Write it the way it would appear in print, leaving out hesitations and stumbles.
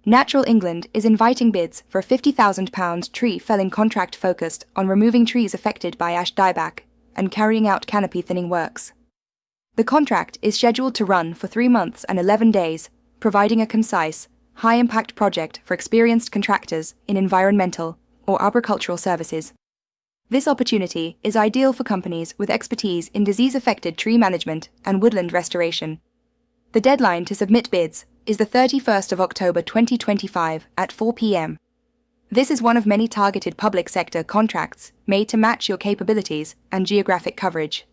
Natural England is inviting bids for a £50,000 tree felling contract focused on removing trees affected by ash dieback and carrying out canopy thinning works. The contract is scheduled to run for 3 months and 11 days, providing a concise, high-impact project for experienced contractors in environmental or arboricultural services. This opportunity is ideal for companies with expertise in disease-affected tree management and woodland restoration. The deadline to submit bids is the 31st of October 2025 at 4 p.m. This is one of many targeted public sector contracts made to match your capabilities and geographic coverage.